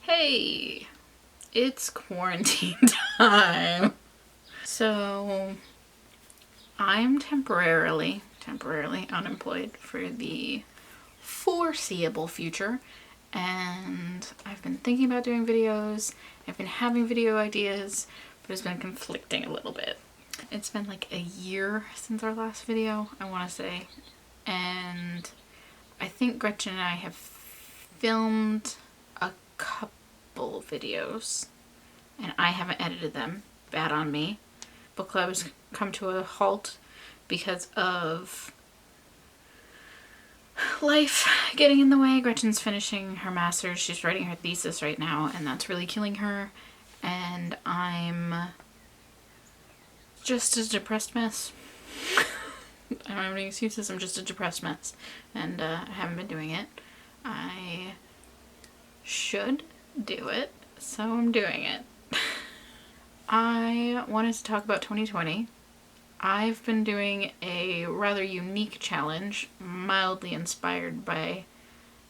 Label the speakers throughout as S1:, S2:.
S1: Hey, it's quarantine time. So I'm temporarily unemployed for the foreseeable future, and I've been thinking about doing videos. I've been having video ideas, but it's been conflicting a little bit. It's been like a year since our last video, I want to say, and I think Gretchen and I have filmed a couple videos and I haven't edited them. Bad on me. Book club has come to a halt because of life getting in the way. Gretchen's finishing her master's. She's writing her thesis right now, and that's really killing her. And I'm just a depressed mess. I don't have any excuses. I'm just a depressed mess. And I haven't been doing it. I should do it, so I'm doing it. I wanted to talk about 2020. I've been doing a rather unique challenge, mildly inspired by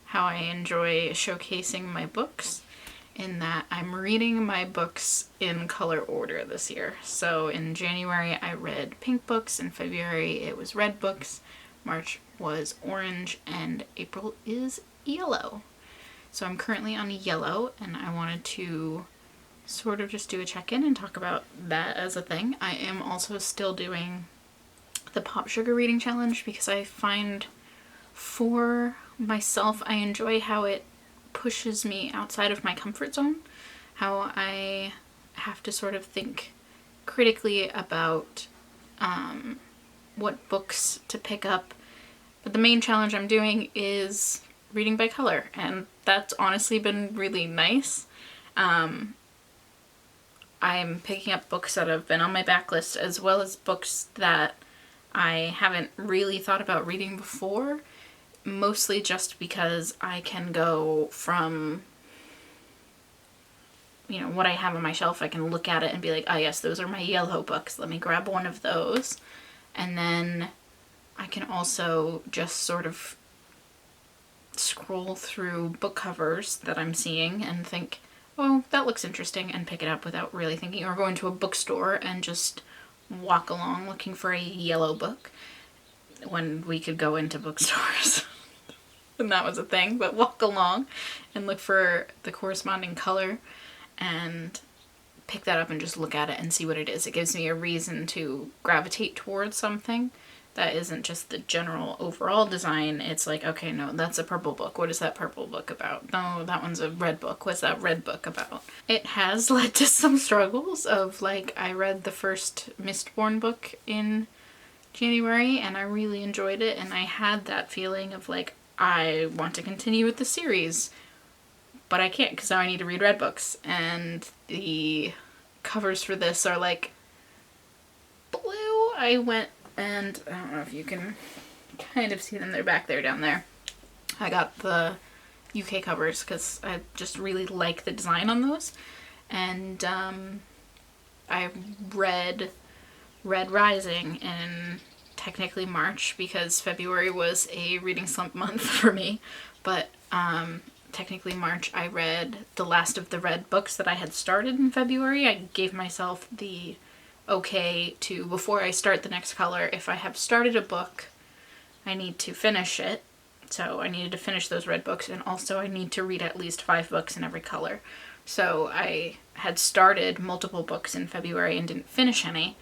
S1: how I enjoy showcasing my books, in that I'm reading my books in color order this year. So in January I read pink books, in February it was red books, March was orange, and April is yellow. So I'm currently on yellow, and I wanted to sort of just do a check-in and talk about that as a thing. I am also still doing the Pop Sugar Reading Challenge because I find for myself I enjoy how it pushes me outside of my comfort zone, how I have to sort of think critically about what books to pick up. But the main challenge I'm doing is reading by color, and that's honestly been really nice. I'm picking up books that have been on my backlist, as well as books that I haven't really thought about reading before, mostly just because I can go from, you know, what I have on my shelf. I can look at it and be like, ah, yes, those are my yellow books. Let me grab one of those. And then I can also just sort of scroll through book covers that I'm seeing and think, oh, that looks interesting, and pick it up without really thinking, or go into a bookstore and just walk along looking for a yellow book when we could go into bookstores and that was a thing, but walk along and look for the corresponding color and pick that up and just look at it and see what it is. It gives me a reason to gravitate towards something that isn't just the general overall design. It's like, okay, no, that's a purple book. What is that purple book about? No, that one's a red book. What's that red book about? It has led to some struggles of, like, I read the first Mistborn book in January and I really enjoyed it, and I had that feeling of like, I want to continue with the series, but I can't because now I need to read red books, and the covers for this are like blue. I went and I don't know if you can kind of see them. They're back there, down there. I got the UK covers because I just really like the design on those. And I read Red Rising in technically March because February was a reading slump month for me. But technically March I read the last of the red books that I had started in February. I gave myself the okay to, before I start the next color, if I have started a book, I need to finish it. So I needed to finish those red books, and also I need to read at least 5 books in every color. So I had started multiple books in February and didn't finish any.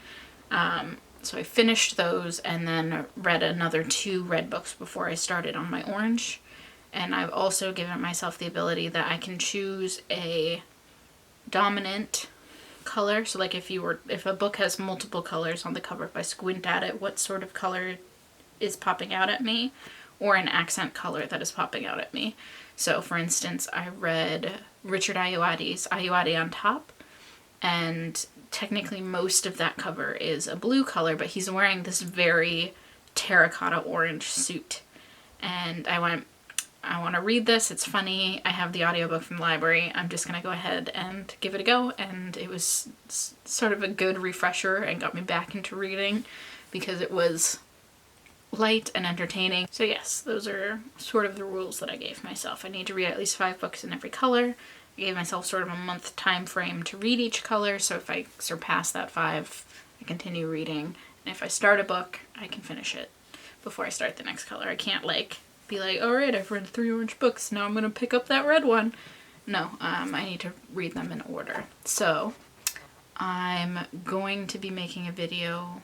S1: So I finished those and then read another 2 red books before I started on my orange. And I've also given myself the ability that I can choose a dominant color. So like if a book has multiple colors on the cover, if I squint at it, what sort of color is popping out at me, or an accent color that is popping out at me. So for instance, I read Richard Ayoade's Ayoade on Top, and technically most of that cover is a blue color, but he's wearing this very terracotta orange suit. And I want to read this, it's funny, I have the audiobook from the library, I'm just going to go ahead and give it a go. And it was sort of a good refresher and got me back into reading because it was light and entertaining. So yes, those are sort of the rules that I gave myself. I need to read at least 5 books in every color, I gave myself sort of a month time frame to read each color, so if I surpass that 5, I continue reading. And if I start a book, I can finish it before I start the next color. I can't like be like, alright, I've read 3 orange books, now I'm gonna pick up that red one. No, I need to read them in order. So I'm going to be making a video,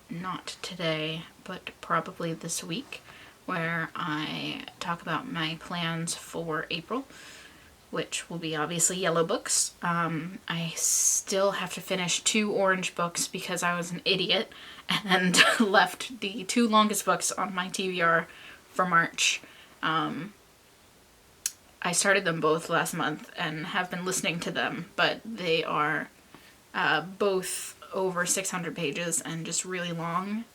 S1: not today, but probably this week, where I talk about my plans for April, which will be obviously yellow books. I still have to finish 2 orange books because I was an idiot and left the 2 longest books on my TBR for March. I started them both last month and have been listening to them, but they are both over 600 pages and just really long.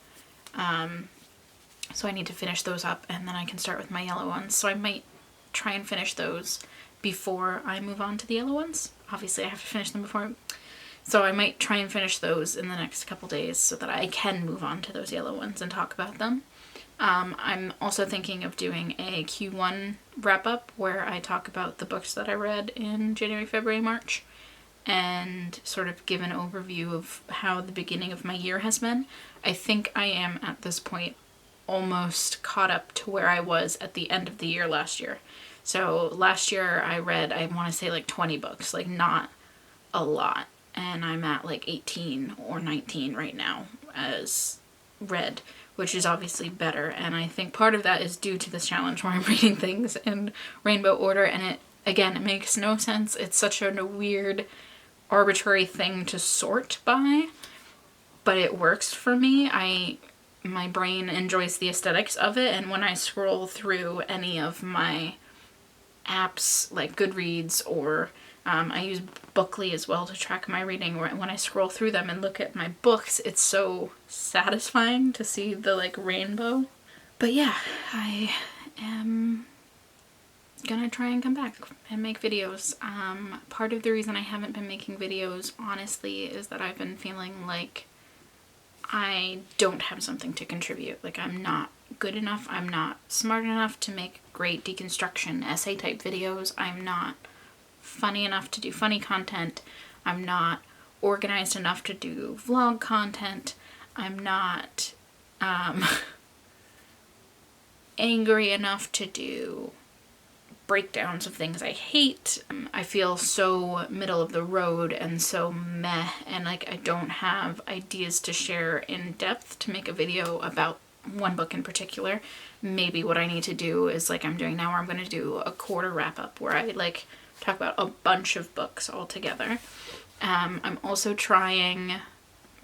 S1: So I need to finish those up and then I can start with my yellow ones. So I might try and finish those before I move on to the yellow ones. Obviously I have to finish them before. So I might try and finish those in the next couple days so that I can move on to those yellow ones and talk about them. I'm also thinking of doing a Q1 wrap-up where I talk about the books that I read in January, February, March, and sort of give an overview of how the beginning of my year has been. I think I am at this point almost caught up to where I was at the end of the year last year. So last year I read, I want to say like 20 books, like not a lot. And I'm at like 18 or 19 right now as read, which is obviously better. And I think part of that is due to this challenge where I'm reading things in rainbow order. And it makes no sense. It's such a weird, arbitrary thing to sort by, but it works for me. My brain enjoys the aesthetics of it. And when I scroll through any of my apps like Goodreads or I use Bookly as well to track my reading. When I scroll through them and look at my books, it's so satisfying to see the like rainbow. But yeah, I am gonna try and come back and make videos. Part of the reason I haven't been making videos, honestly, is that I've been feeling like I don't have something to contribute. Like I'm not good enough, I'm not smart enough to make great deconstruction essay type videos, I'm not funny enough to do funny content, I'm not organized enough to do vlog content, I'm not angry enough to do breakdowns of things I hate. I feel so middle of the road and so meh, and like I don't have ideas to share in depth to make a video about one book in particular. Maybe what I need to do is like I'm doing now, where I'm going to do a quarter wrap up where I like talk about a bunch of books all together. I'm also trying,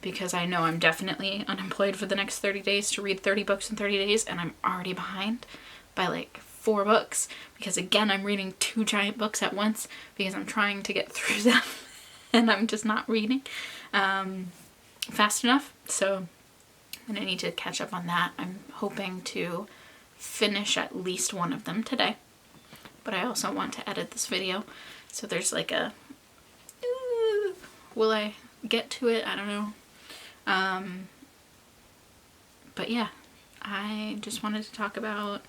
S1: because I know I'm definitely unemployed for the next 30 days, to read 30 books in 30 days, and I'm already behind by like 4 books, because again I'm reading 2 giant books at once because I'm trying to get through them and I'm just not reading fast enough. So I'm gonna need to catch up on that. I'm hoping to finish at least one of them today, but I also want to edit this video, so there's like a will I get to it? I don't know. But yeah, I just wanted to talk about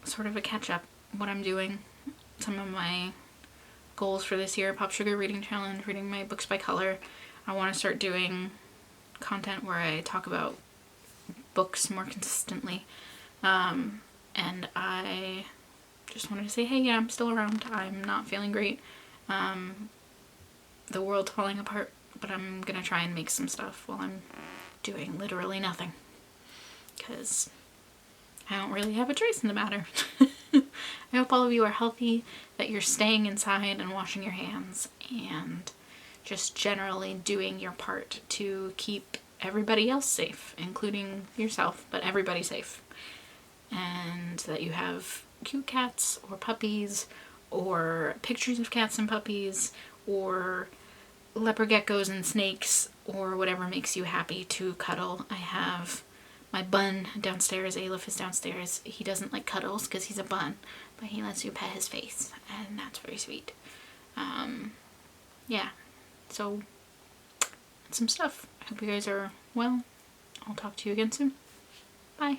S1: sort of a catch-up, what I'm doing, some of my goals for this year, Pop Sugar Reading Challenge, reading my books by color. I want to start doing content where I talk about books more consistently, and I just wanted to say, hey, yeah, I'm still around. I'm not feeling great. The world's falling apart, but I'm gonna try and make some stuff while I'm doing literally nothing, because I don't really have a choice in the matter. I hope all of you are healthy, that you're staying inside and washing your hands, and just generally doing your part to keep everybody else safe, including yourself, but everybody safe. And that you have cute cats or puppies, or pictures of cats and puppies, or leopard geckos and snakes, or whatever makes you happy to cuddle. I have my bun downstairs. Aleph is downstairs. He doesn't like cuddles because he's a bun, but he lets you pet his face, and that's very sweet. Yeah, so some stuff. I hope you guys are well. I'll talk to you again soon. Bye.